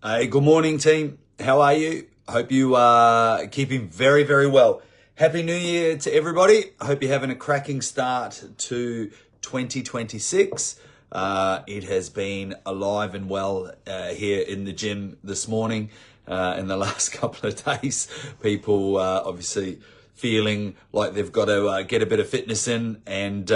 Hey, good morning, team. How are you? Hope you are keeping very, very well. Happy New Year to everybody. I hope you're having a cracking start to 2026. It has been alive and well here in the gym this morning. In the last couple of days, people obviously feeling like they've got to get a bit of fitness in and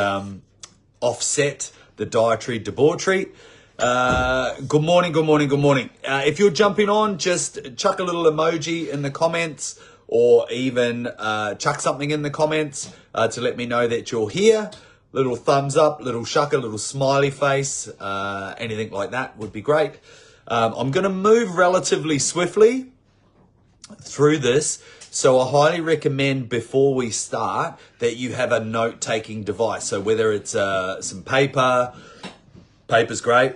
offset the dietary debauchery. Good morning. If you're jumping on, just chuck a little emoji in the comments or even chuck something in the comments to let me know that you're here. Little thumbs up, little shucker, little smiley face, anything like that would be great. I'm going to move relatively swiftly through this. So I highly recommend before we start that you have a note-taking device. So whether it's some paper's great.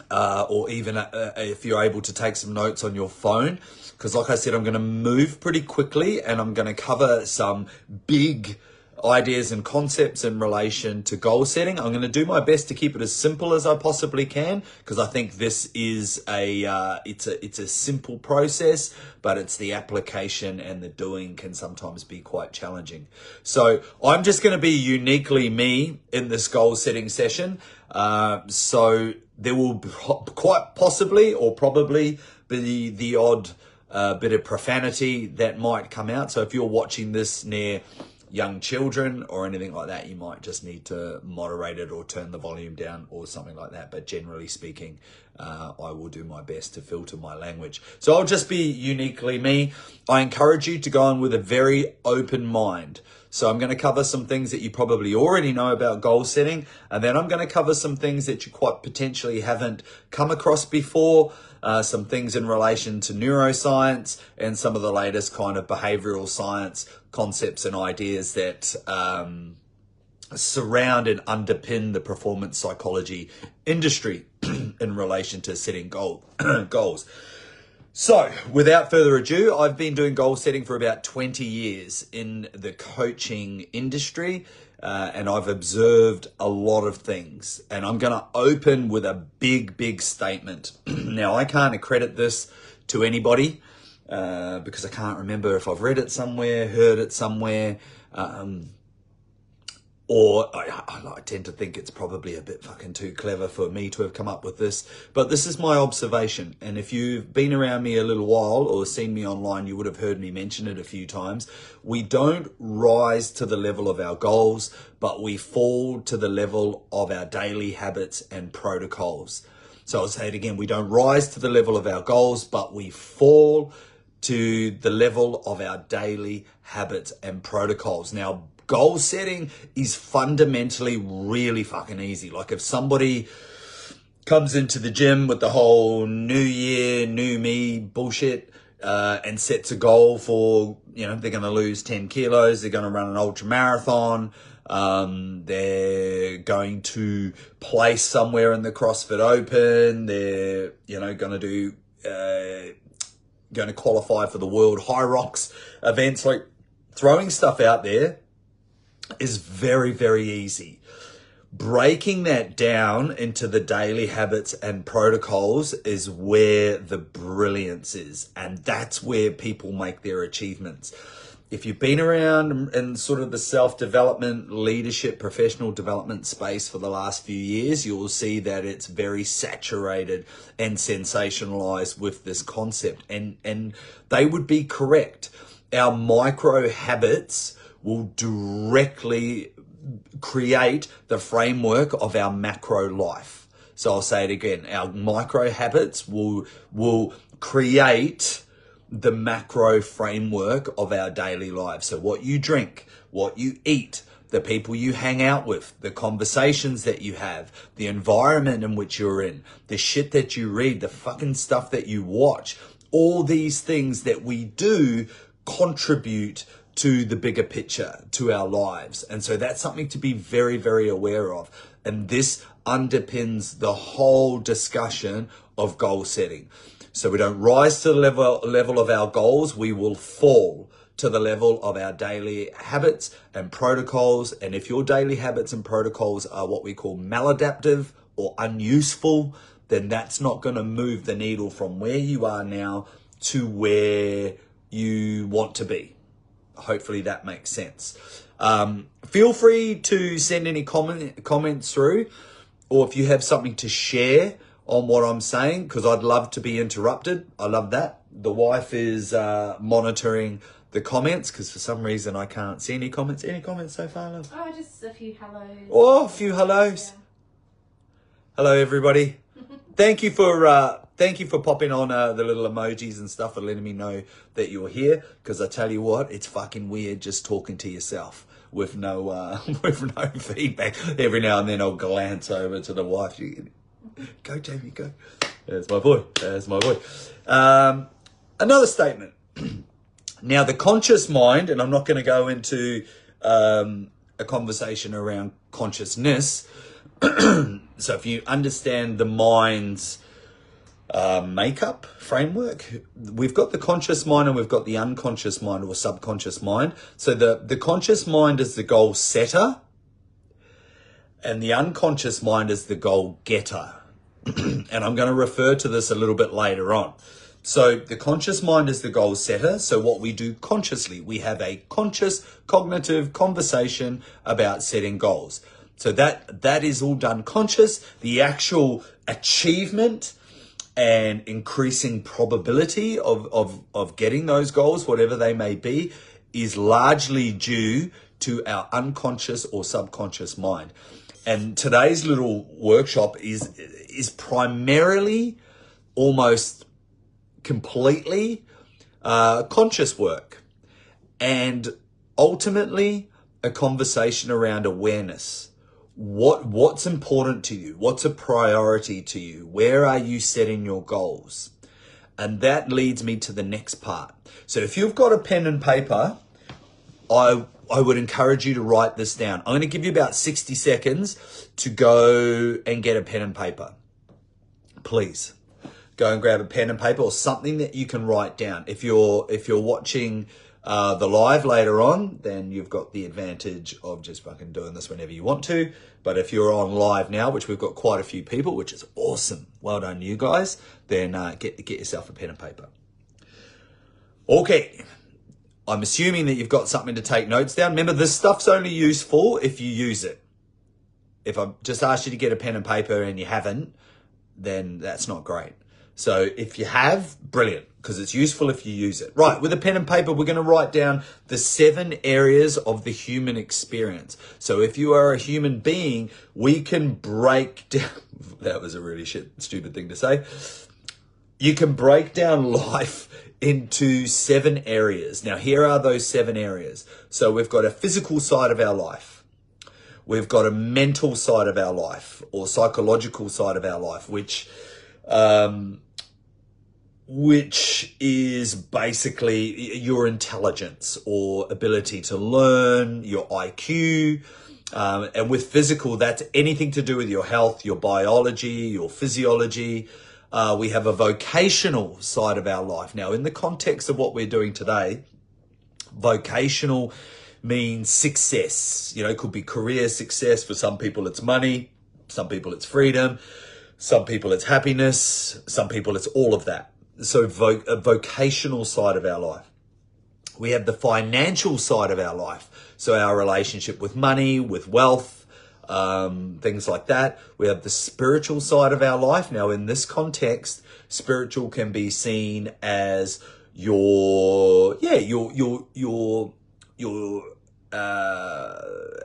Or even if you're able to take some notes on your phone, because like I said, I'm going to move pretty quickly and I'm going to cover some big ideas and concepts in relation to goal setting. I'm going to do my best to keep it as simple as I possibly can, because I think this is it's a simple process, but it's the application and the doing can sometimes be quite challenging. So I'm just going to be uniquely me in this goal setting session. So there will quite possibly or probably be the odd bit of profanity that might come out. So if you're watching this near young children or anything like that, you might just need to moderate it or turn the volume down or something like that. But generally speaking, I will do my best to filter my language. So I'll just be uniquely me. I encourage you to go on with a very open mind. So I'm going to cover some things that you probably already know about goal setting, and then I'm going to cover some things that you quite potentially haven't come across before, some things in relation to neuroscience and some of the latest kind of behavioral science concepts and ideas that surround and underpin the performance psychology industry in relation to setting goals. So, without further ado, I've been doing goal setting for about 20 years in the coaching industry, and I've observed a lot of things. And I'm going to open with a big statement. Now, I can't accredit this to anybody because I can't remember if I've read it somewhere, heard it somewhere, or I tend to think it's probably a bit fucking too clever for me to have come up with this. But this is my observation. And if you've been around me a little while or seen me online, you would have heard me mention it a few times. We don't rise to the level of our goals, but we fall to the level of our daily habits and protocols. So I'll say it again. We don't rise to the level of our goals, but we fall to the level of our daily habits and protocols. Now, goal setting is fundamentally really fucking easy. Like if somebody comes into the gym with the whole new year, new me bullshit, and sets a goal for, they're going to lose 10 kilos, they're going to run an ultra marathon, they're going to place somewhere in the CrossFit Open, they're, going to qualify for the World High Rocks events, like throwing stuff out there is very, very easy. Breaking that down into the daily habits and protocols is where the brilliance is. And that's where people make their achievements. If you've been around in sort of the self-development, leadership, professional development space for the last few years, you'll see that it's very saturated and sensationalized with this concept. And they would be correct. Our micro habits will directly create the framework of our macro life. So I'll say it again. Our micro habits will create the macro framework of our daily lives. So what you drink, what you eat, the people you hang out with, the conversations that you have, the environment in which you're in, the shit that you read, the fucking stuff that you watch, all these things that we do contribute to the bigger picture, to our lives. And so that's something to be very, very aware of. And this underpins the whole discussion of goal setting. So we don't rise to the level of our goals, we will fall to the level of our daily habits and protocols. And if your daily habits and protocols are what we call maladaptive or unuseful, then that's not going to move the needle from where you are now to where you want to be. Hopefully that makes sense. Feel free to send any comments through, or if you have something to share on what I'm saying, because I'd love to be interrupted. I love that. The wife is monitoring the comments because for some reason I can't see any comments. Any comments so far, love? Oh, just a few hellos. Oh, a few hellos. Yeah. Hello, everybody. Thank you for popping on the little emojis and stuff and letting me know that you're here. Because I tell you what, it's fucking weird just talking to yourself with no with no feedback. Every now and then I'll glance over to the wife. Go, Jamie, go. There's my boy. There's my boy. Another statement. Now, the conscious mind, and I'm not going to go into a conversation around consciousness. So if you understand the mind's makeup framework, we've got the conscious mind and we've got the unconscious mind or subconscious mind. So the conscious mind is the goal setter and the unconscious mind is the goal getter. And I'm going to refer to this a little bit later on. So the conscious mind is the goal setter. So what we do consciously, we have a conscious cognitive conversation about setting goals. So that is all done conscious. The actual achievement and increasing probability of getting those goals, whatever they may be, is largely due to our unconscious or subconscious mind. And today's little workshop is primarily, almost completely conscious work, and ultimately a conversation around awareness. What's important to you? What's a priority to you? Where are you setting your goals? And that leads me to the next part. So if you've got a pen and paper, I would encourage you to write this down. I'm going to give you about 60 seconds to go and get a pen and paper. Please go and grab a pen and paper or something that you can write down. If you're watching the live later on, then you've got the advantage of just fucking doing this whenever you want to. But if you're on live now, which we've got quite a few people, which is awesome, well done you guys, then get yourself a pen and paper. Okay, I'm assuming that you've got something to take notes down. Remember, this stuff's only useful if you use it. If I've just asked you to get a pen and paper and you haven't, then that's not great. So if you have, brilliant, because it's useful if you use it. Right, with a pen and paper, we're going to write down the 7 areas of the human experience. So if you are a human being, we can break down, that was a really stupid thing to say. You can break down life into 7 areas. Now, here are those 7 areas. So we've got a physical side of our life. We've got a mental side of our life or psychological side of our life, which is basically your intelligence or ability to learn, your IQ. And with physical, that's anything to do with your health, your biology, your physiology. We have a vocational side of our life. Now, in the context of what we're doing today, vocational means success. You know, it could be career success. For some people, it's money. Some people, it's freedom. Some people, it's happiness. Some people, it's all of that. So a vocational side of our life. We have the financial side of our life. So our relationship with money, with wealth, things like that. We have the spiritual side of our life. Now, in this context, spiritual can be seen as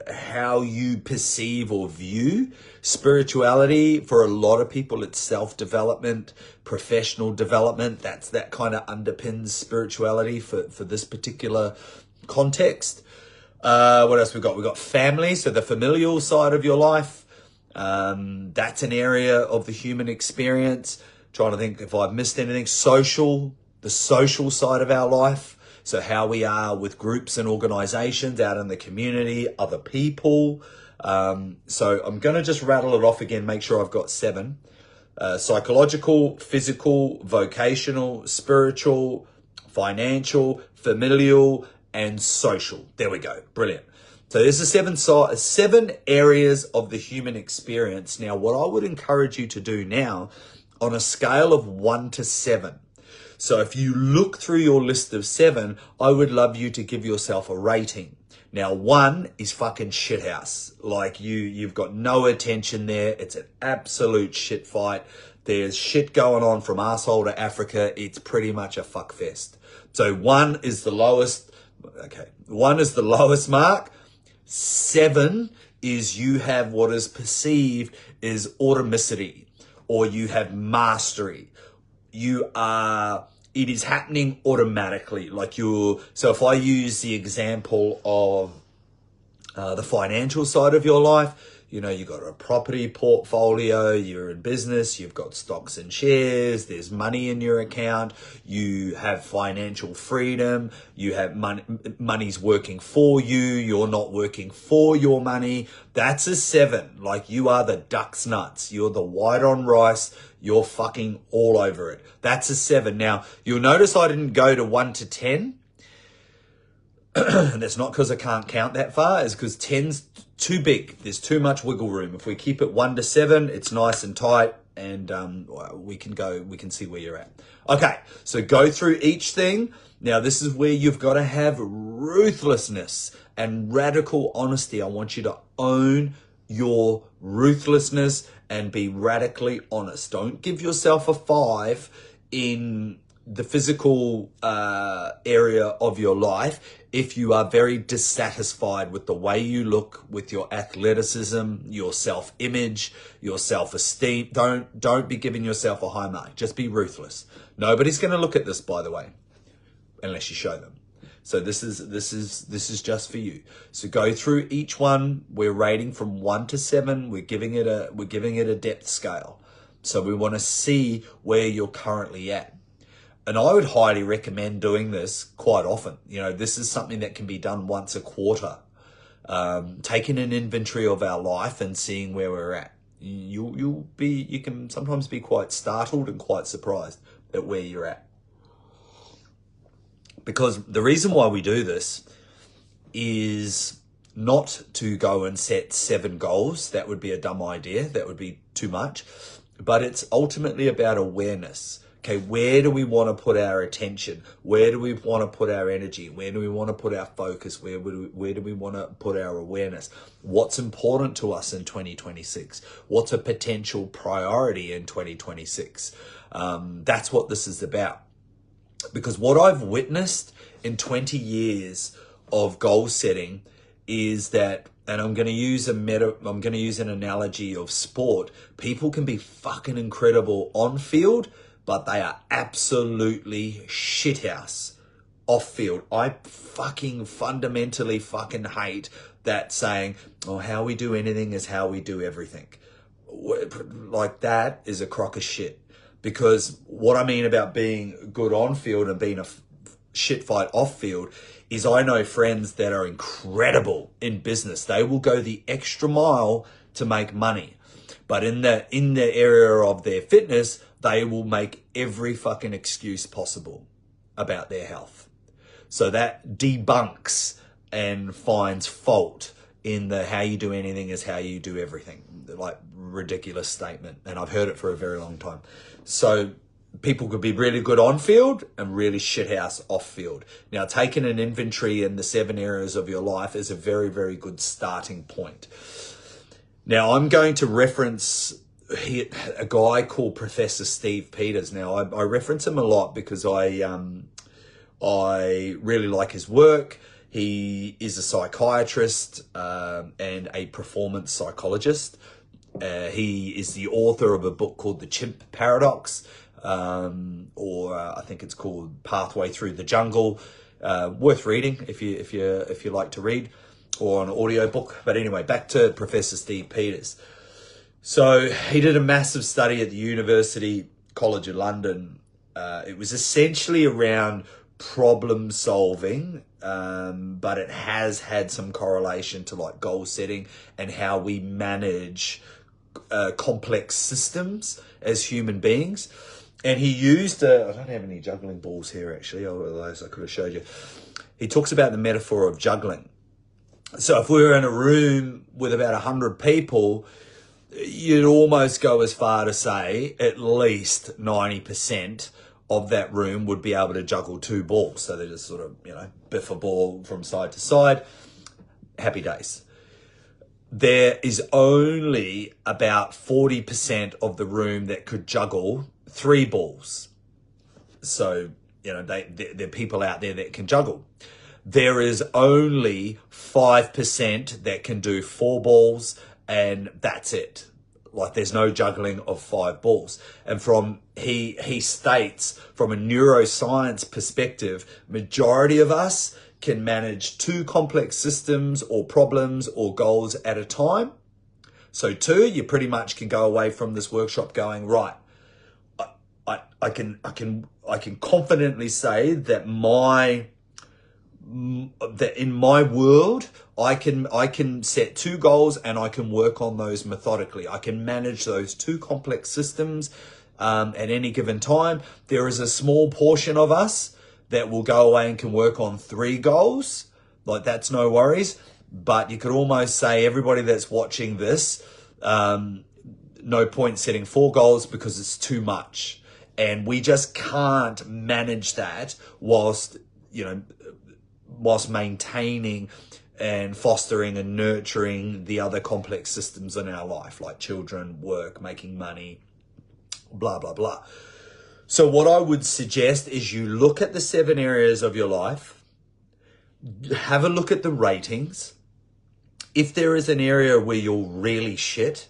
how you perceive or view spirituality. For a lot of people, it's self-development, professional development. That kind of underpins spirituality for this particular context. What else we've got? We've got family, so the familial side of your life. That's an area of the human experience. Trying to think if I've missed anything. Social, the social side of our life. So how we are with groups and organizations out in the community, other people. So I'm going to just rattle it off again, make sure I've got 7. Psychological, physical, vocational, spiritual, financial, familial, and social. There we go. Brilliant. So there's the 7 areas of the human experience. Now, what I would encourage you to do now on a scale of 1 to 7. So if you look through your list of 7, I would love you to give yourself a rating. Now, 1 is fucking shithouse. Like you've got no attention there. It's an absolute shit fight. There's shit going on from arsehole to Africa. It's pretty much a fuck fest. So 1 is the lowest. Okay. 1 is the lowest mark. 7 is you have what is perceived as automaticity, or you have mastery. It is happening automatically. So if I use the example of the financial side of your life, you've got a property portfolio, you're in business, you've got stocks and shares, there's money in your account, you have financial freedom, you have money's working for you, you're not working for your money. That's a 7. Like, you are the duck's nuts. You're the white on rice. You're fucking all over it. That's a 7. Now, you'll notice I didn't go to 1 to 10. And it's not because I can't count that far. It's because 10's too big. There's too much wiggle room. If we keep it 1 to 7, it's nice and tight, and we can see where you're at. Okay, so go through each thing. Now, this is where you've got to have ruthlessness and radical honesty. I want you to own your ruthlessness and be radically honest. Don't give yourself a 5 in the physical area of your life if you are very dissatisfied with the way you look, with your athleticism, your self-image, your self-esteem. Don't be giving yourself a high mark. Just be ruthless. Nobody's going to look at this, by the way, unless you show them. So this is just for you. So go through each one. We're rating from 1 to 7. We're giving it a depth scale. So we want to see where you're currently at. And I would highly recommend doing this quite often. This is something that can be done once a quarter. Taking an inventory of our life and seeing where we're at. You can sometimes be quite startled and quite surprised at where you're at. Because the reason why we do this is not to go and set 7 goals. That would be a dumb idea. That would be too much. But it's ultimately about awareness. Okay, where do we want to put our attention? Where do we want to put our energy? Where do we want to put our focus? Where do we want to put our awareness? What's important to us in 2026? What's a potential priority in 2026? That's what this is about. Because what I've witnessed in 20 years of goal setting is that, and I'm going to use an analogy of sport. People can be fucking incredible on field, but they are absolutely shithouse off field. I fucking fundamentally fucking hate that saying, oh, how we do anything is how we do everything. Like, that is a crock of shit. Because what I mean about being good on field and being a shit fight off field is I know friends that are incredible in business. They will go the extra mile to make money. But in the area of their fitness, they will make every fucking excuse possible about their health. So that debunks and finds fault in the how you do anything is how you do everything. Like, ridiculous statement. And I've heard it for a very long time. So people could be really good on field and really shithouse off field. Now, taking an inventory in the 7 areas of your life is a very, very good starting point. Now, I'm going to reference a guy called Professor Steve Peters. Now, I reference him a lot because I really like his work. He is a psychiatrist and a performance psychologist. He is the author of a book called The Chimp Paradox, or I think it's called Pathway Through the Jungle. Worth reading if you like to read, or an audio book. But anyway, back to Professor Steve Peters. So he did a massive study at the University College of London. It was essentially around problem solving, but it has had some correlation to like goal setting and how we manage complex systems as human beings. And he used I don't have any juggling balls here actually, otherwise I could have showed you. He talks about the metaphor of juggling. So if we were in a room with about 100 people, you'd almost go as far to say at least 90% of that room would be able to juggle 2 balls. So they just sort of, biff a ball from side to side. Happy days. There is only about 40% of the room that could juggle 3 balls. So, there are people out there that can juggle. There is only 5% that can do 4 balls, and that's it. Like, there's no juggling of 5 balls. And he states, from a neuroscience perspective, majority of us can manage 2 complex systems or problems or goals at a time. So 2, you pretty much can go away from this workshop going, right, I can confidently say that in my world, I can set 2 goals and I can work on those methodically. I can manage those 2 complex systems at any given time. There is a small portion of us that will go away and can work on 3 goals. Like, that's no worries. But you could almost say everybody that's watching this, no point setting 4 goals because it's too much. And we just can't manage that whilst maintaining and fostering and nurturing the other complex systems in our life, like children, work, making money, blah, blah, blah. So what I would suggest is you look at the 7 areas of your life, have a look at the ratings. If there is an area where you're really shit,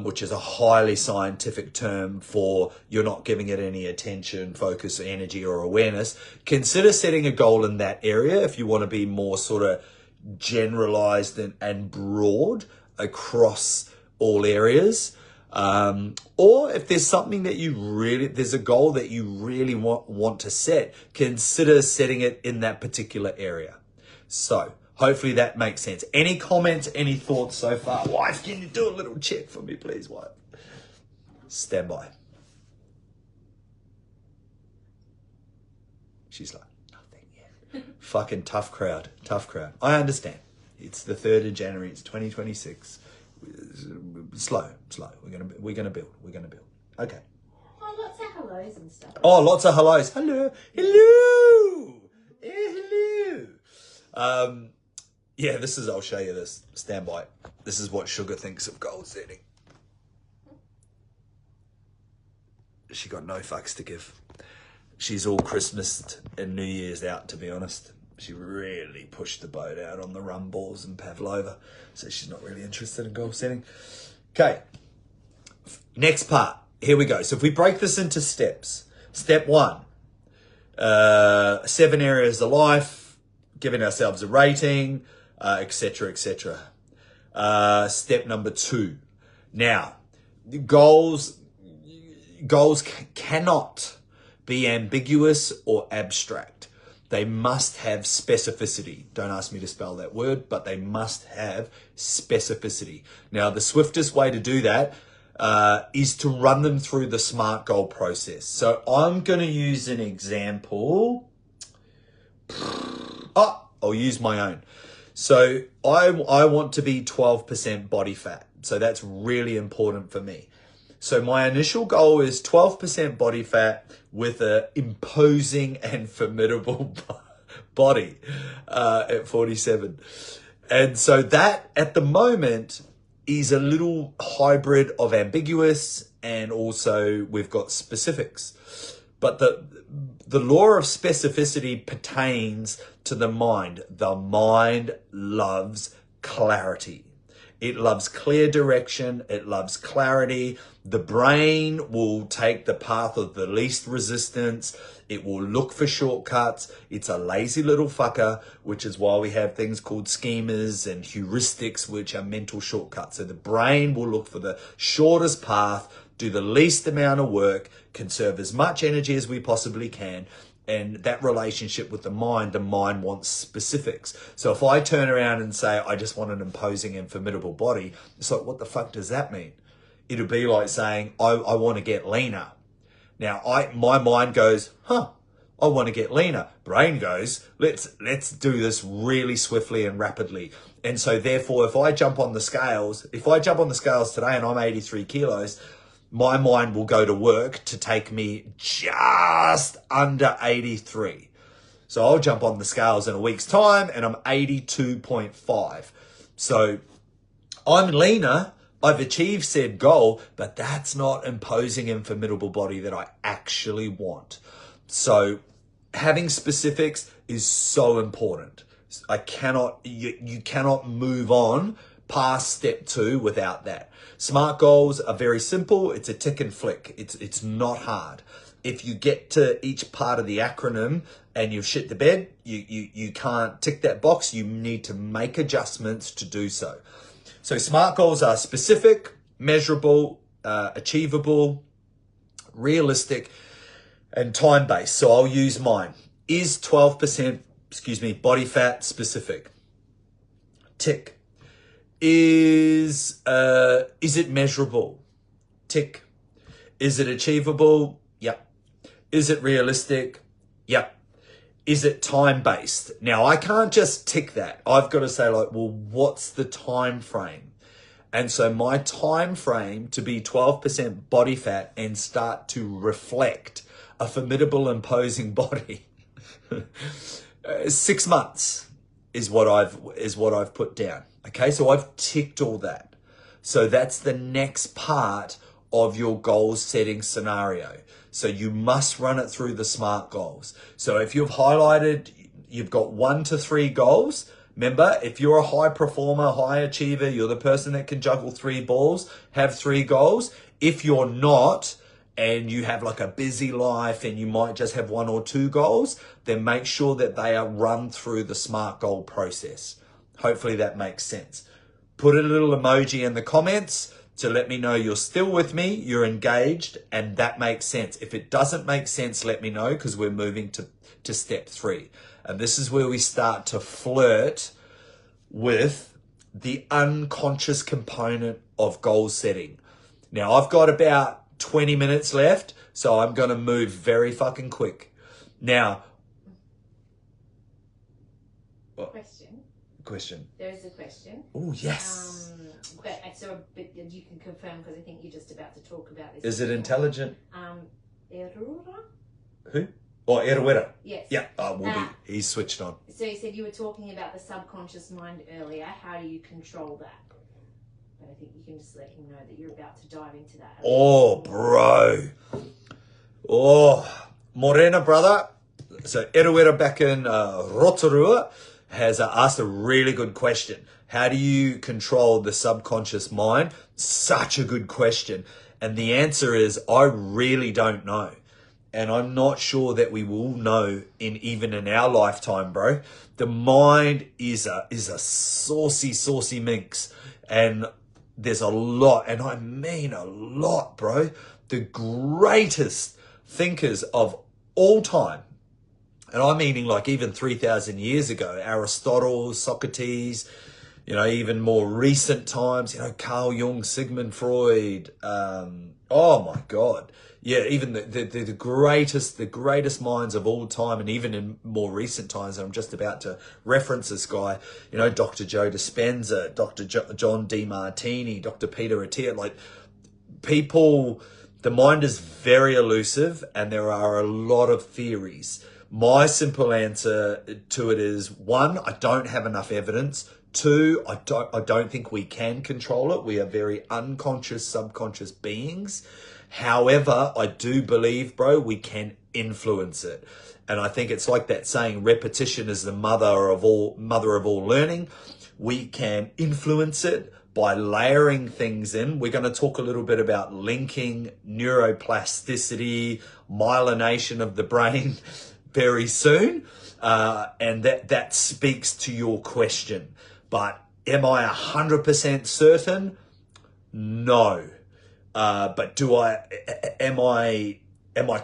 which is a highly scientific term for you're not giving it any attention, focus, energy, or awareness, consider setting a goal in that area if you want to be more sort of generalized and broad across all areas. Or if there's something that there's a goal that you really want to set, consider setting it in that particular area. So hopefully that makes sense. Any comments, any thoughts so far? Wife, can you do a little check for me, please, wife? Stand by. She's like, nothing yet. Fucking tough crowd. I understand. It's the 3rd of January. It's 2026. Slow. We're gonna build. Okay. Oh, lots of hellos and stuff. Oh, lots of hellos. Hello. Yeah, I'll show you this. Stand by. This is what Sugar thinks of goal setting. She got no fucks to give. She's all Christmas and New Year's out, to be honest. She really pushed the boat out on the rum balls and pavlova, so she's not really interested in goal setting. Okay, next part. Here we go. So if we break this into steps. Step 1, 7 areas of life, giving ourselves a rating, etc., etc. Step number 2. Now, goals cannot be ambiguous or abstract. They must have specificity. Don't ask me to spell that word, but they must have specificity. Now, the swiftest way to do that is to run them through the SMART goal process. So I'm going to use an example. I'll use my own. So I want to be 12% body fat. So that's really important for me. So my initial goal is 12% body fat with an imposing and formidable body at 47. And so that at the moment is a little hybrid of ambiguous, and also we've got specifics. But the law of specificity pertains to the mind. The mind loves clarity. It loves clear direction. It loves clarity. The brain will take the path of the least resistance. It will look for shortcuts. It's a lazy little fucker, which is why we have things called schemas and heuristics, which are mental shortcuts. So the brain will look for the shortest path, do the least amount of work, conserve as much energy as we possibly can. And that relationship with the mind wants specifics. So if I turn around and say, I just want an imposing and formidable body, it's like, what the fuck does that mean? It'll be like saying, I want to get leaner. Now, my mind goes, I want to get leaner. Brain goes, let's do this really swiftly and rapidly. And so therefore, if I jump on the scales today and I'm 83 kilos, my mind will go to work to take me just under 83. So I'll jump on the scales in a week's time and I'm 82.5. So I'm leaner, I've achieved said goal, but that's not imposing a formidable body that I actually want. So having specifics is so important. You cannot move on past step 2 without that. SMART goals are very simple. It's a tick and flick. It's not hard. If you get to each part of the acronym and you've shit the bed, you can't tick that box. You need to make adjustments to do so. So SMART goals are specific, measurable, achievable, realistic, and time-based. So I'll use mine. Is 12%, body fat specific? Tick. Is it measurable? Tick. Is it achievable? Yep. Is it realistic? Yep. Is it time-based? Now, I can't just tick that. I've got to say, like, well, what's the time frame? And so my time frame to be 12% body fat and start to reflect a formidable, imposing body, 6 months is what I've put down. Okay, so I've ticked all that. So that's the next part of your goal setting scenario. So you must run it through the SMART goals. So if you've highlighted, you've got 1 to 3 goals. Remember, if you're a high performer, high achiever, you're the person that can juggle 3 balls, have 3 goals. If you're not, and you have like a busy life and you might just have 1 or 2 goals, then make sure that they are run through the SMART goal process. Hopefully that makes sense. Put a little emoji in the comments to let me know you're still with me, you're engaged, and that makes sense. If it doesn't make sense, let me know, because we're moving to step 3. And this is where we start to flirt with the unconscious component of goal setting. Now, I've got about 20 minutes left, so I'm going to move very fucking quick. Now, question. There is a question. Oh, yes. But you can confirm, because I think you're just about to talk about this. Is it intelligent? Erura? Who? Oh, Eruera. Yes. Yeah, he's switched on. So you said you were talking about the subconscious mind earlier. How do you control that? But I think you can just let him know that you're about to dive into that. Oh, bro. Oh, Morena, brother. So Eruera back in Rotorua has asked a really good question. How do you control the subconscious mind? Such a good question. And the answer is, I really don't know. And I'm not sure that we will know even in our lifetime, bro. The mind is a saucy minx. And there's a lot, and I mean a lot, bro. The greatest thinkers of all time, and I'm meaning like even 3,000 years ago, Aristotle, Socrates, even more recent times, Carl Jung, Sigmund Freud, oh my God. Yeah, even the greatest minds of all time, and even in more recent times, I'm just about to reference this guy, Dr. Joe Dispenza, Dr. John DeMartini, Dr. Peter Attia, like people, the mind is very elusive and there are a lot of theories. My simple answer to it is, 1, I don't have enough evidence. 2, I don't think we can control it. We are very unconscious, subconscious beings. However, I do believe, bro, we can influence it. And I think it's like that saying, repetition is the mother of all learning. We can influence it by layering things in. We're going to talk a little bit about linking, neuroplasticity, myelination of the brain very soon. And that speaks to your question. But am I 100% certain? No. But am I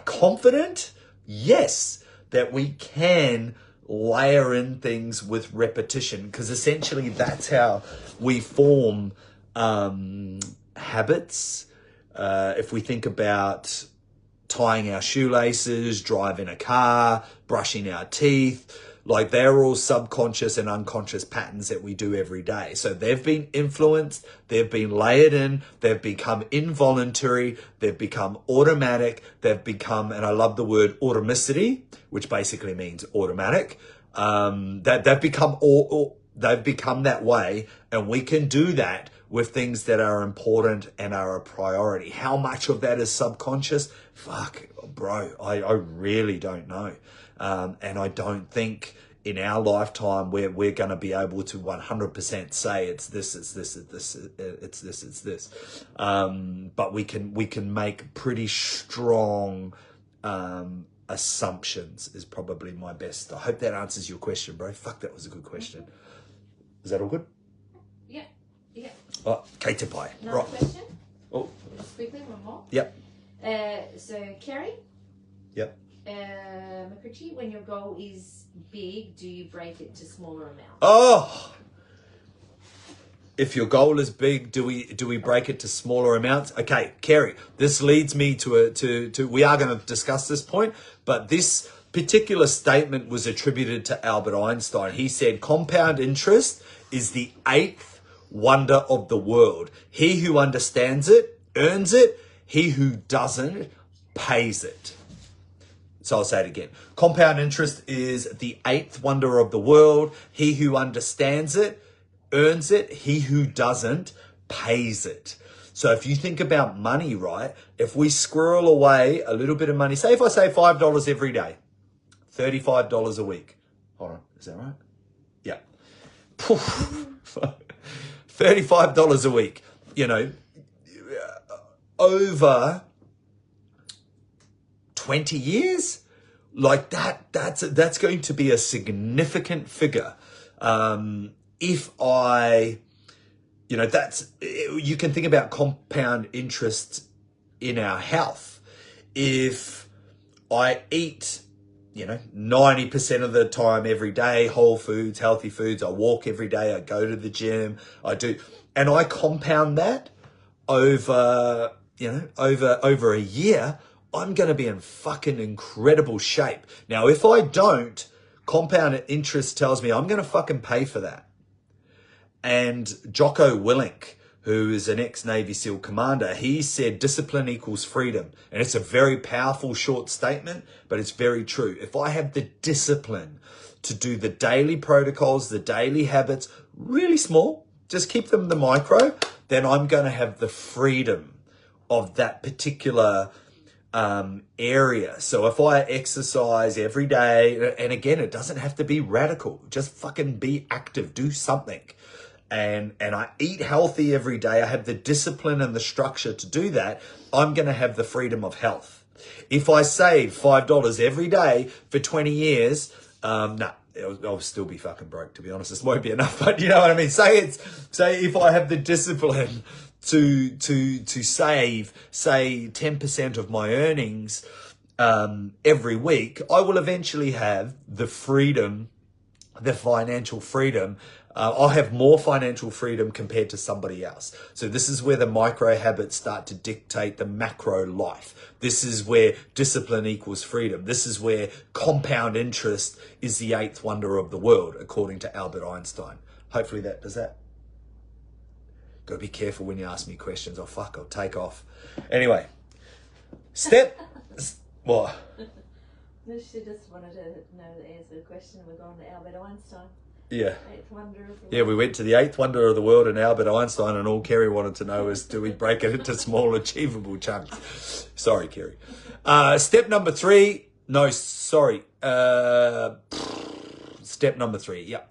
confident? Yes, that we can layer in things with repetition, because essentially that's how we form habits. If we think about tying our shoelaces, driving a car, brushing our teeth. Like, they're all subconscious and unconscious patterns that we do every day. So they've been influenced, they've been layered in, they've become involuntary, they've become automatic, they've become, and I love the word automicity, which basically means automatic. They've become they've become that way, and we can do that with things that are important and are a priority. How much of that is subconscious? Fuck, bro, I really don't know. And I don't think in our lifetime we're going to be able to 100% say it's this, it's this, it's this, it's this, it's this. But we can make pretty strong assumptions is probably my best. I hope that answers your question, bro. Fuck, that was a good question. Is that all good? Yeah. Yeah. Oh, Kate Tipai. Another Right. question? Oh. Just quickly, one more. Yep. So, Kerry? Yep. McRitchie, when your goal is big, do you break it to smaller amounts? Oh! If your goal is big, do we break it to smaller amounts? Okay, Kerry, this leads me to we are going to discuss this point, but this particular statement was attributed to Albert Einstein. He said, compound interest is the eighth wonder of the world. He who understands it earns it. He who doesn't pays it. So I'll say it again. Compound interest is the eighth wonder of the world. He who understands it earns it. He who doesn't pays it. So if you think about money, right? If we squirrel away a little bit of money, say if I say $5 every day, $35 a week. Hold on, is that right? Yeah. $35 a week. You know, over 20 years, like that's going to be a significant figure. If I, you know, you can think about compound interest in our health. If I eat, you know, 90% of the time every day, whole foods, healthy foods, I walk every day, I go to the gym, and I compound that over, you know, over a year, I'm going to be in fucking incredible shape. Now, if I don't, compound interest tells me I'm going to fucking pay for that. And Jocko Willink, who is an ex-Navy SEAL commander, he said discipline equals freedom. And it's a very powerful short statement, but it's very true. If I have the discipline to do the daily protocols, the daily habits, really small, just keep them the micro, then I'm going to have the freedom of that particular area. So if I exercise every day, and again, it doesn't have to be radical, just fucking be active, do something. And I eat healthy every day, I have the discipline and the structure to do that, I'm going to have the freedom of health. If I save $5 every day for 20 years, I'll still be fucking broke, to be honest. This won't be enough, but you know what I mean? Say if I have the discipline to save, say, 10% of my earnings every week, I will eventually have the freedom, the financial freedom. I'll have more financial freedom compared to somebody else. So this is where the micro habits start to dictate the macro life. This is where discipline equals freedom. This is where compound interest is the eighth wonder of the world, according to Albert Einstein. Hopefully that does that. Got to be careful when you ask me questions. Oh, fuck, I'll take off. Anyway, what? She just wanted to know the answer to the question. We're going to Albert Einstein. Yeah. Eighth wonder of the world. Yeah, we went to the eighth wonder of the world and Albert Einstein, and all Kerry wanted to know is, do we break it into small, achievable chunks? Sorry, Kerry. Step number 3. No, sorry. Step number 3. Yeah.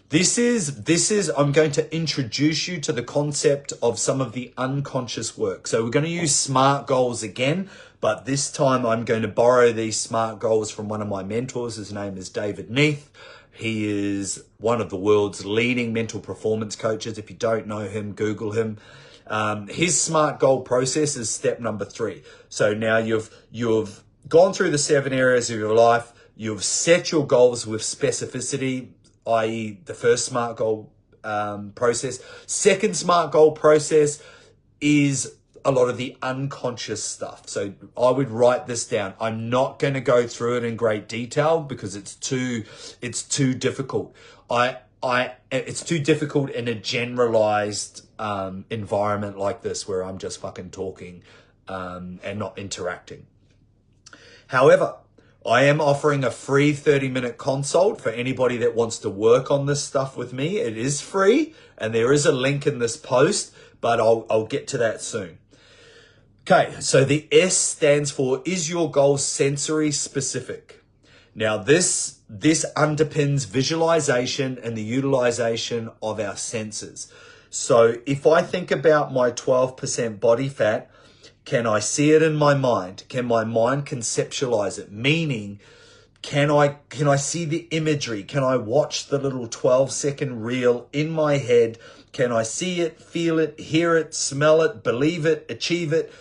This is, I'm going to introduce you to the concept of some of the unconscious work. So we're going to use SMART goals again, but this time I'm going to borrow these SMART goals from one of my mentors. His name is David Neath. He is one of the world's leading mental performance coaches. If you don't know him, Google him. His SMART goal process is step number 3. So now you've gone through the 7 areas of your life. You've set your goals with specificity, i.e. the first SMART goal process. Second SMART goal process is a lot of the unconscious stuff. So I would write this down. I'm not going to go through it in great detail because it's too difficult. It's too difficult in a generalized environment like this where I'm just fucking talking and not interacting. However, I am offering a free 30-minute consult for anybody that wants to work on this stuff with me. It is free, and there is a link in this post, but I'll get to that soon. Okay, so the S stands for, is your goal sensory specific? Now, this underpins visualization and the utilization of our senses. So if I think about my 12% body fat, can I see it in my mind? Can my mind conceptualize it? Meaning, can I see the imagery? Can I watch the little 12-second reel in my head? Can I see it, feel it, hear it, smell it, believe it, achieve it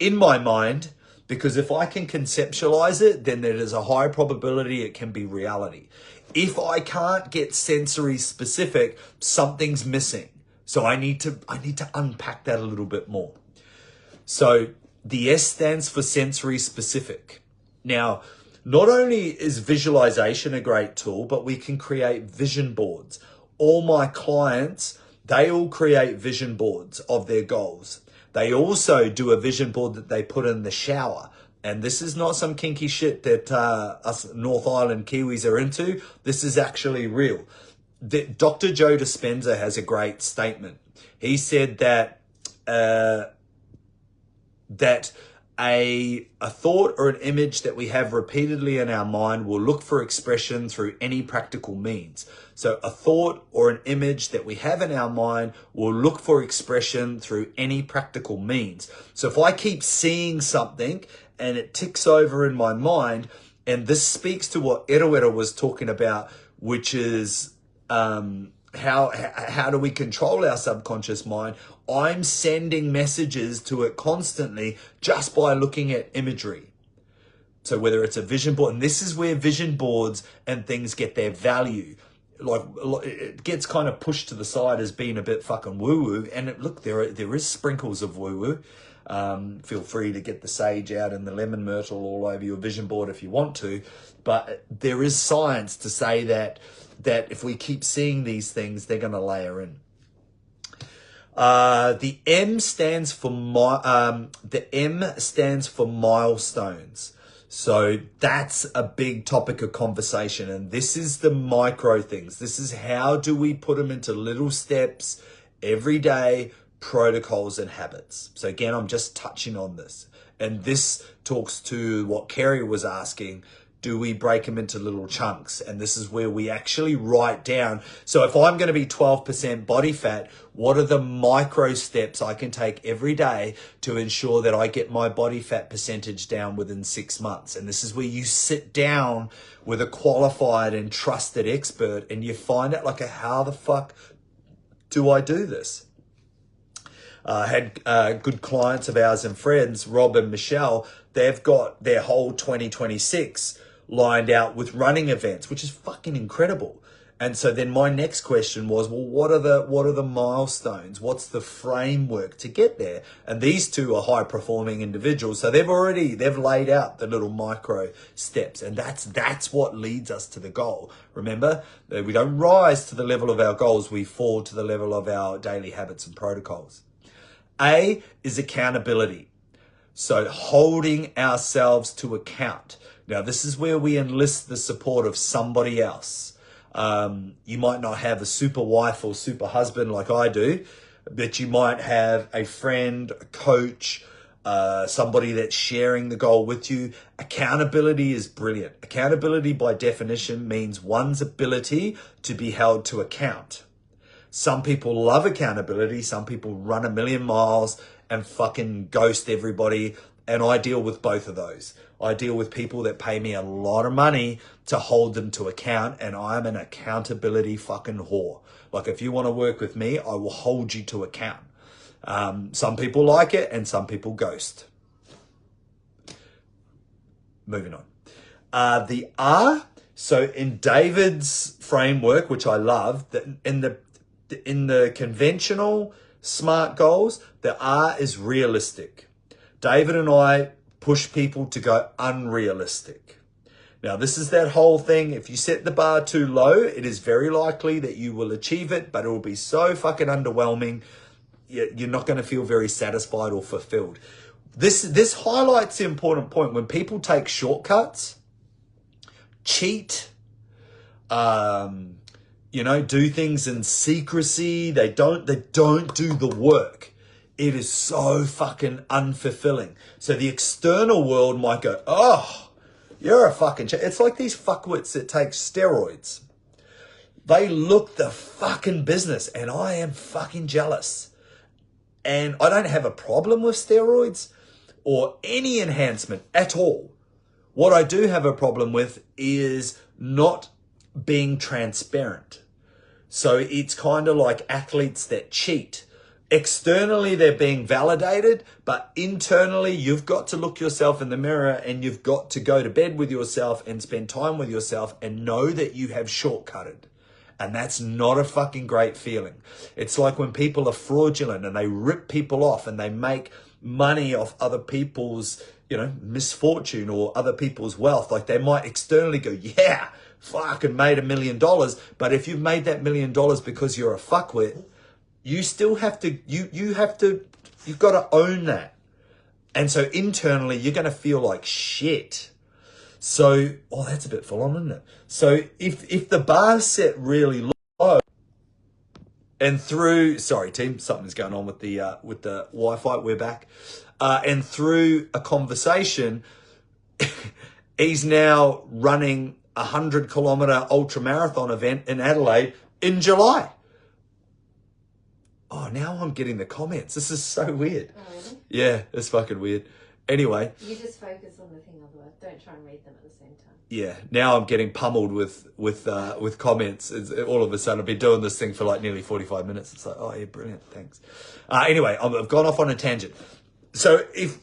in my mind? Because if I can conceptualize it, then there is a high probability it can be reality. If I can't get sensory specific, something's missing. So I need to unpack that a little bit more. So the S stands for sensory specific. Now, not only is visualization a great tool, but we can create vision boards. All my clients, they all create vision boards of their goals. They also do a vision board that they put in the shower. And this is not some kinky shit that us North Island Kiwis are into. This is actually real. Dr. Joe Dispenza has a great statement. He said that a thought or an image that we have repeatedly in our mind will look for expression through any practical means. So a thought or an image that we have in our mind will look for expression through any practical means. So if I keep seeing something and it ticks over in my mind, and this speaks to what Erawera was talking about, which is how do we control our subconscious mind? I'm sending messages to it constantly just by looking at imagery. So whether it's a vision board, and this is where vision boards and things get their value. Like it gets kind of pushed to the side as being a bit fucking woo-woo. And look, there is sprinkles of woo-woo. Feel free to get the sage out and the lemon myrtle all over your vision board if you want to. But there is science to say that if we keep seeing these things, they're going to layer in. The M stands for milestones. So that's a big topic of conversation. And this is the micro things. This is how do we put them into little steps every day, protocols and habits. So again, I'm just touching on this. And this talks to what Kerry was asking. Do we break them into little chunks? And this is where we actually write down. So if I'm going to be 12% body fat, what are the micro steps I can take every day to ensure that I get my body fat percentage down within 6 months? And this is where you sit down with a qualified and trusted expert and you find out how the fuck do I do this? Had good clients of ours and friends, Rob and Michelle. They've got their whole 2026 lined out with running events, which is fucking incredible. And so then my next question was, well, what are the milestones? What's the framework to get there? And these two are high performing individuals. So they've laid out the little micro steps, and that's what leads us to the goal. Remember, we don't rise to the level of our goals. We fall to the level of our daily habits and protocols. A is accountability. So holding ourselves to account. Now, this is where we enlist the support of somebody else. You might not have a super wife or super husband like I do, but you might have a friend, a coach, somebody that's sharing the goal with you. Accountability is brilliant. Accountability by definition means one's ability to be held to account. Some people love accountability. Some people run a million miles and fucking ghost everybody. And I deal with both of those. I deal with people that pay me a lot of money to hold them to account, and I'm an accountability fucking whore. Like, if you want to work with me, I will hold you to account. Some people like it and some people ghost. Moving on. The R, so in David's framework, which I love, that in the conventional smart goals. There is realistic. David and I push people to go unrealistic. Now, this is that whole thing. If you set the bar too low, it is very likely that you will achieve it, but it will be so fucking underwhelming. You're not going to feel very satisfied or fulfilled. This highlights the important point. When people take shortcuts, cheat, do things in secrecy, they don't do the work. It is so fucking unfulfilling. So the external world might go, oh, you're a fucking... It's like these fuckwits that take steroids. They look the fucking business, and I am fucking jealous. And I don't have a problem with steroids or any enhancement at all. What I do have a problem with is not being transparent. So it's kind of like athletes that cheat. Externally, they're being validated, but internally, you've got to look yourself in the mirror and you've got to go to bed with yourself and spend time with yourself and know that you have shortcutted. And that's not a fucking great feeling. It's like when people are fraudulent and they rip people off and they make money off other people's, misfortune or other people's wealth. Like they might externally go, yeah, fucking made $1 million. But if you've made that $1 million because you're a fuckwit, you still have to, you've got to own that. And so internally, you're going to feel like shit. So, that's a bit full on, isn't it? So if the bar's set really low and through, sorry team, something's going on with the Wi-Fi, we're back. And through a conversation, he's now running a 100-kilometer ultra marathon event in Adelaide in July. Oh, now I'm getting the comments. This is so weird. Oh, really? Yeah, it's fucking weird. Anyway. You just focus on the thing otherwise. Don't try and read them at the same time. Yeah, now I'm getting pummeled with comments. All of a sudden, I've been doing this thing for like nearly 45 minutes. It's like, oh yeah, brilliant, thanks. Anyway, I've gone off on a tangent. So if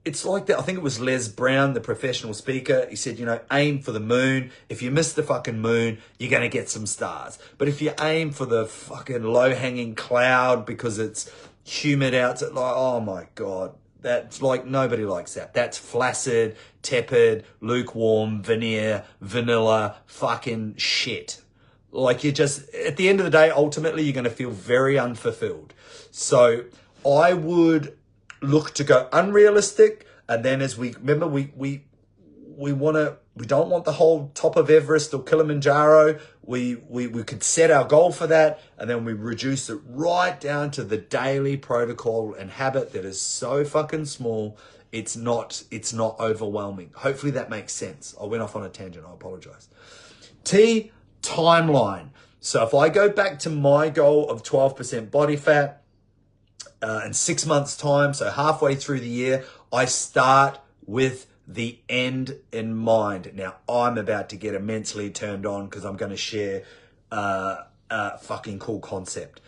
it's like that, I think it was Les Brown, the professional speaker. He said, aim for the moon. If you miss the fucking moon, you're going to get some stars. But if you aim for the fucking low-hanging cloud because it's humid out, it's like, oh my God, that's like, nobody likes that. That's flaccid, tepid, lukewarm, veneer, vanilla, fucking shit. Like you just, at the end of the day, ultimately, you're going to feel very unfulfilled. So I would look to go unrealistic, and then as we remember, we don't want the whole top of Everest or Kilimanjaro. We could set our goal for that, and then we reduce it right down to the daily protocol and habit that is so fucking small. It's not overwhelming. Hopefully that makes sense. I went off on a tangent. I apologize. T, timeline. So if I go back to my goal of 12% body fat, in 6 months' time, so halfway through the year, I start with the end in mind. Now, I'm about to get immensely turned on because I'm going to share a fucking cool concept.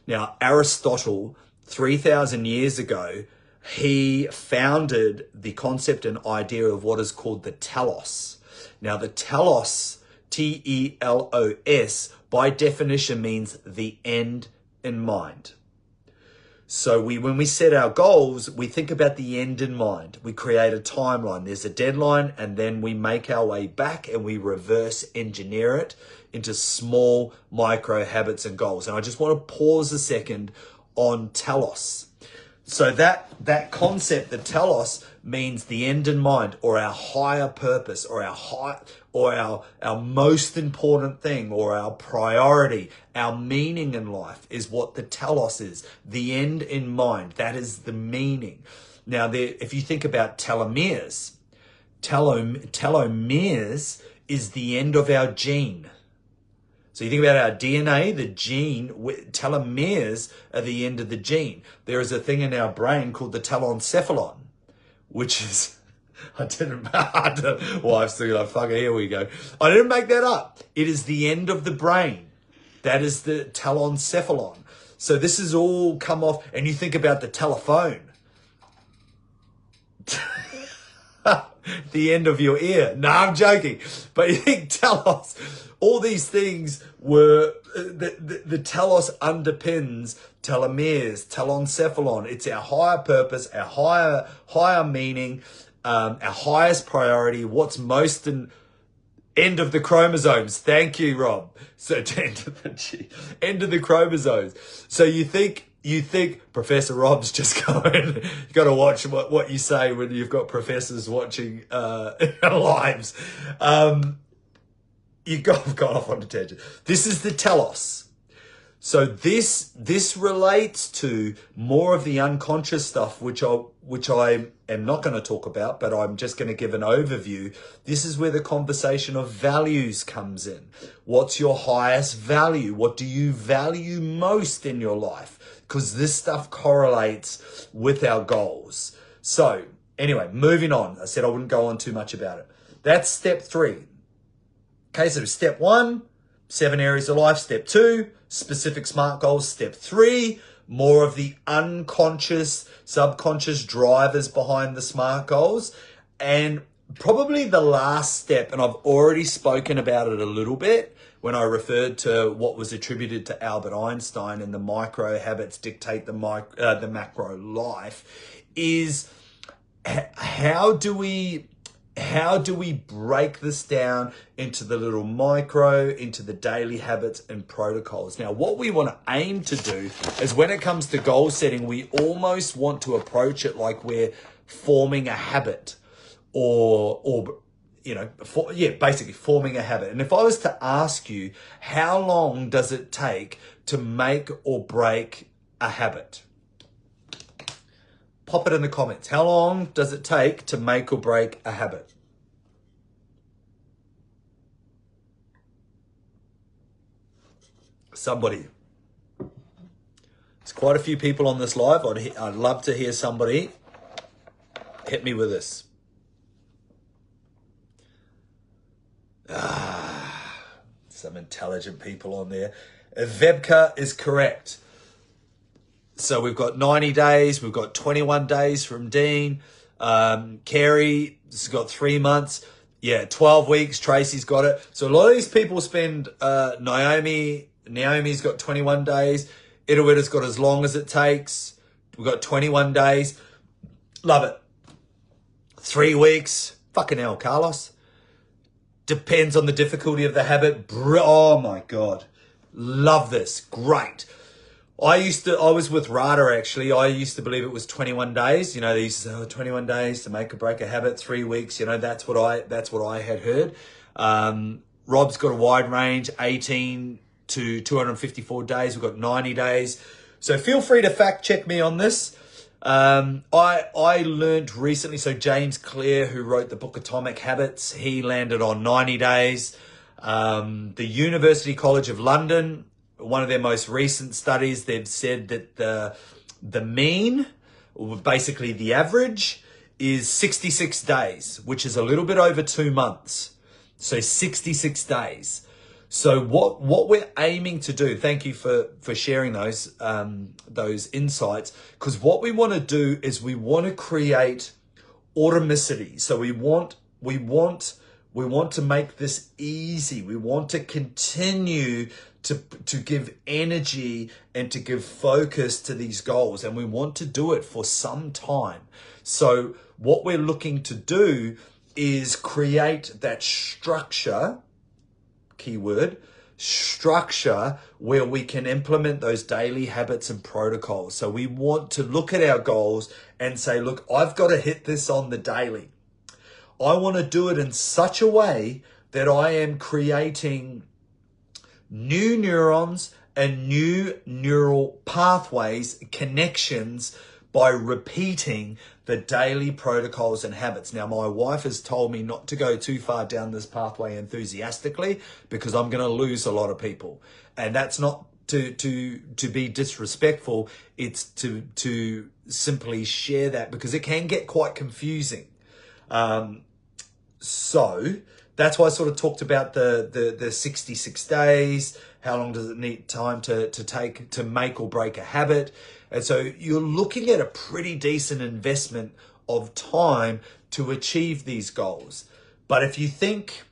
Now, Aristotle, 3,000 years ago, he founded the concept and idea of what is called the telos. Now, the telos, T-E-L-O-S, by definition means the end in mind. So when we set our goals, we think about the end in mind. We create a timeline. There's a deadline, and then we make our way back and we reverse engineer it into small micro habits and goals. And I just want to pause a second on telos. So that concept, the telos, means the end in mind, or our higher purpose, or our most important thing, or our priority, our meaning in life is what the telos is. The end in mind, that is the meaning. Now, if you think about telomeres, telomeres is the end of our gene. So you think about our DNA, the gene, telomeres are the end of the gene. There is a thing in our brain called the telencephalon, which is, wife's thinking like, fuck it, here we go. I didn't make that up. It is the end of the brain. That is the telencephalon. So this is all come off, and you think about the telephone. the end of your ear. No, I'm joking. But you think telos, all these things were, the telos underpins telomeres, telencephalon. It's our higher purpose, our higher meaning, our highest priority, what's most end of the chromosomes. Thank you, Rob. So end of the chromosomes. So you think Professor Rob's just going, you got to watch what you say when you've got professors watching lives. I've gone off on a tangent. This is the telos. So this relates to more of the unconscious stuff, which I am not going to talk about, but I'm just going to give an overview. This is where the conversation of values comes in. What's your highest value? What do you value most in your life? Because this stuff correlates with our goals. So anyway, moving on. I said I wouldn't go on too much about it. That's step 3. Okay, so step 1, 7 areas of life. Step 2, specific SMART goals. Step 3, more of the unconscious, subconscious drivers behind the SMART goals. And probably the last step, and I've already spoken about it a little bit when I referred to what was attributed to Albert Einstein and the micro habits dictate the macro life, is how do we break this down into the little micro, into the daily habits and protocols? Now, what we want to aim to do is when it comes to goal setting, we almost want to approach it like we're forming a habit basically forming a habit. And if I was to ask you, how long does it take to make or break a habit? Pop it in the comments. How long does it take to make or break a habit? Somebody. There's quite a few people on this live. I'd love to hear somebody hit me with this. Some intelligent people on there. Vebka is correct. So we've got 90 days. We've got 21 days from Dean. Carrie has got 3 months. Yeah, 12 weeks. Tracy's got it. So a lot of these people spend, Naomi's got 21 days. Itawita's got as long as it takes. We've got 21 days. Love it. 3 weeks. Fucking hell, Carlos. Depends on the difficulty of the habit. Oh my God. Love this. Great. I was with Rada actually. I used to believe it was 21 days. You know, they used to say 21 days to make or break a habit, 3 weeks. You know, that's what I had heard. Rob's got a wide range, 18 to 254 days. We've got 90 days. So feel free to fact check me on this. I learned recently, so James Clear, who wrote the book Atomic Habits, he landed on 90 days. The University College of London, one of their most recent studies, they've said that the mean, or basically the average, is 66 days, which is a little bit over 2 months. So 66 days. So what we're aiming to do, thank you for sharing those insights, because what we want to do is we want to create automicity. So we want to make this easy. We want to continue to give energy and to give focus to these goals, and we want to do it for some time. So what we're looking to do is create that structure, keyword, structure, where we can implement those daily habits and protocols. So we want to look at our goals and say, look, I've got to hit this on the daily. I want to do it in such a way that I am creating new neurons and new neural pathways, connections, by repeating the daily protocols and habits. Now, my wife has told me not to go too far down this pathway enthusiastically, because I'm going to lose a lot of people. And that's not to be disrespectful. It's to simply share that, because it can get quite confusing. So that's why I sort of talked about the 66 days. How long does it need time to take to make or break a habit? And so you're looking at a pretty decent investment of time to achieve these goals. But if you think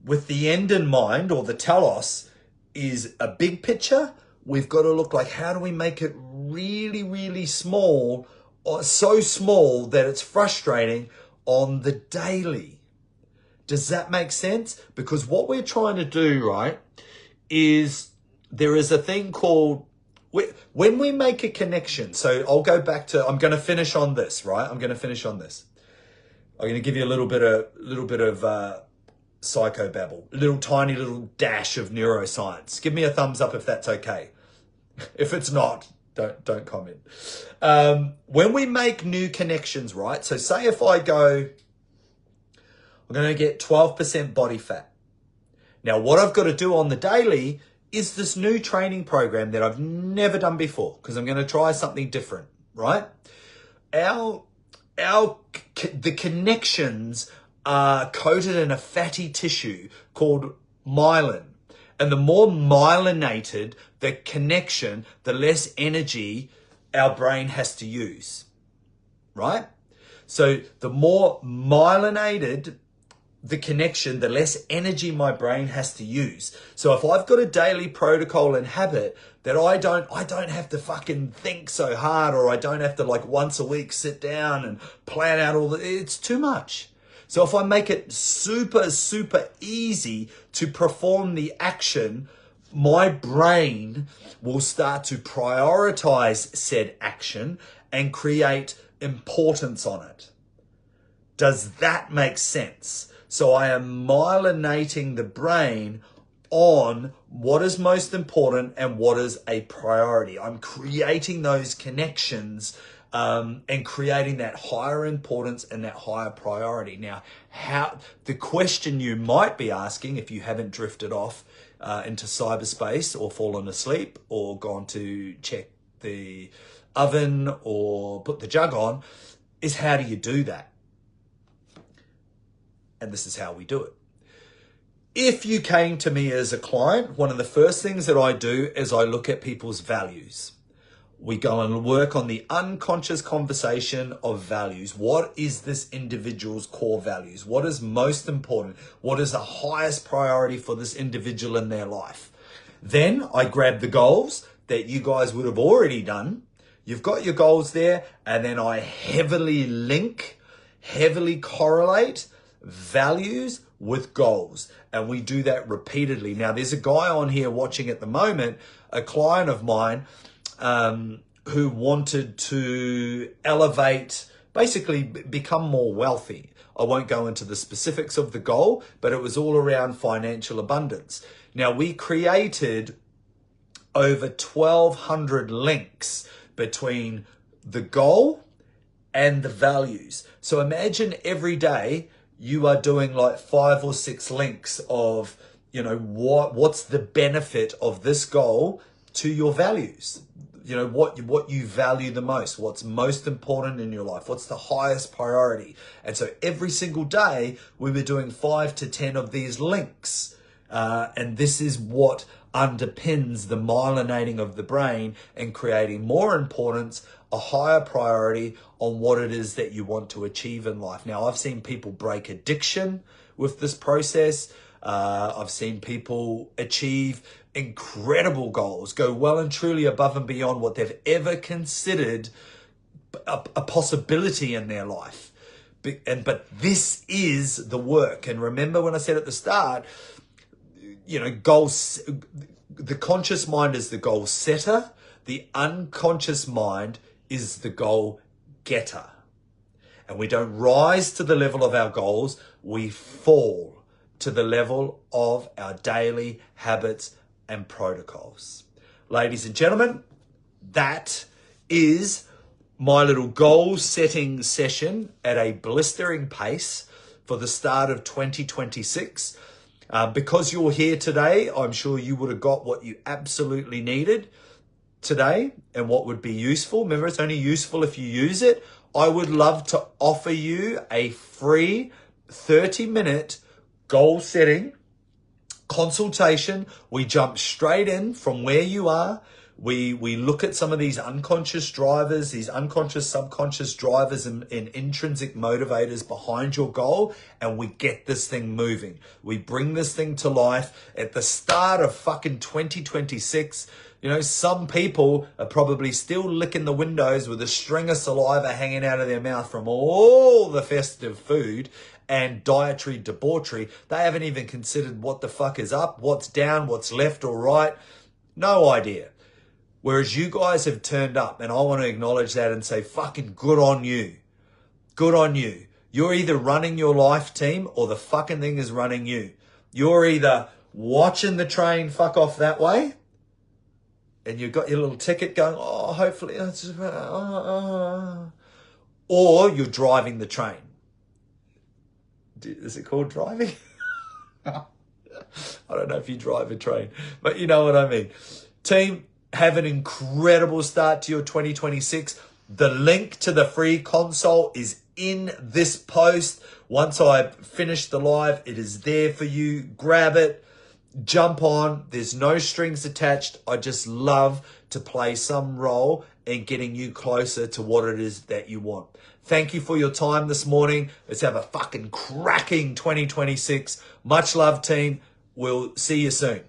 with the end in mind, or the telos is a big picture, we've got to look like, how do we make it really, really small, or so small that it's frustrating on the daily? Does that make sense? Because what we're trying to do, right, is there is a thing called, when we make a connection. So I'll go back to, I'm going to finish on this, right? I'm going to finish on this. I'm going to give you a little bit of psychobabble, tiny little dash of neuroscience. Give me a thumbs up if that's okay. If it's not, don't comment. When we make new connections, right? So say if I go, I'm going to get 12% body fat. Now, what I've got to do on the daily is this new training program that I've never done before, because I'm going to try something different, right? The connections are coated in a fatty tissue called myelin. And the more myelinated the connection, the less energy our brain has to use, right? So the more myelinated the connection, the less energy my brain has to use. So if I've got a daily protocol and habit that I don't have to fucking think so hard, or I don't have to like once a week sit down and plan out it's too much. So if I make it super, super easy to perform the action, my brain will start to prioritize said action and create importance on it. Does that make sense? So I am myelinating the brain on what is most important and what is a priority. I'm creating those connections and creating that higher importance and that higher priority. Now, the question you might be asking, if you haven't drifted off into cyberspace or fallen asleep or gone to check the oven or put the jug on, is how do you do that? And this is how we do it. If you came to me as a client, one of the first things that I do is I look at people's values. We go and work on the unconscious conversation of values. What is this individual's core values? What is most important? What is the highest priority for this individual in their life? Then I grab the goals that you guys would have already done. You've got your goals there, and then I heavily correlate values with goals. And we do that repeatedly. Now, there's a guy on here watching at the moment, a client of mine, who wanted to elevate, basically become more wealthy. I won't go into the specifics of the goal, but it was all around financial abundance. Now, we created over 1,200 links between the goal and the values. So imagine every day you are doing like 5 or 6 links of, what's the benefit of this goal to your values. What you value the most, what's most important in your life, what's the highest priority. And so every single day we were doing 5 to 10 of these links. And this is what underpins the myelinating of the brain and creating more importance, a higher priority on what it is that you want to achieve in life. Now, I've seen people break addiction with this process. I've seen people achieve incredible goals, go well and truly above and beyond what they've ever considered a possibility in their life. But this is the work. And remember when I said at the start, goals, the conscious mind is the goal setter. The unconscious mind is the goal getter. And we don't rise to the level of our goals. We fall to the level of our daily habits and protocols. Ladies and gentlemen, that is my little goal setting session at a blistering pace for the start of 2026. Because you're here today, I'm sure you would have got what you absolutely needed today and what would be useful. Remember, it's only useful if you use it. I would love to offer you a free 30-minute goal setting consultation. We jump straight in from where you are. We look at some of these unconscious drivers, these unconscious, subconscious drivers and intrinsic motivators behind your goal, and we get this thing moving. We bring this thing to life at the start of fucking 2026. You know, some people are probably still licking the windows with a string of saliva hanging out of their mouth from all the festive food and dietary debauchery. They haven't even considered what the fuck is up, what's down, what's left or right. No idea. Whereas you guys have turned up, and I want to acknowledge that and say, fucking good on you. Good on you. You're either running your life, team, or the fucking thing is running you. You're either watching the train fuck off that way, and you've got your little ticket going, oh, hopefully, or you're driving the train. Is it called driving? I don't know if you drive a train, but you know what I mean. Team, have an incredible start to your 2026. The link to the free consult is in this post. Once I finish the live, it is there for you. Grab it. Jump on. There's no strings attached. I just love to play some role in getting you closer to what it is that you want. Thank you for your time this morning. Let's have a fucking cracking 2026. Much love, team. We'll see you soon.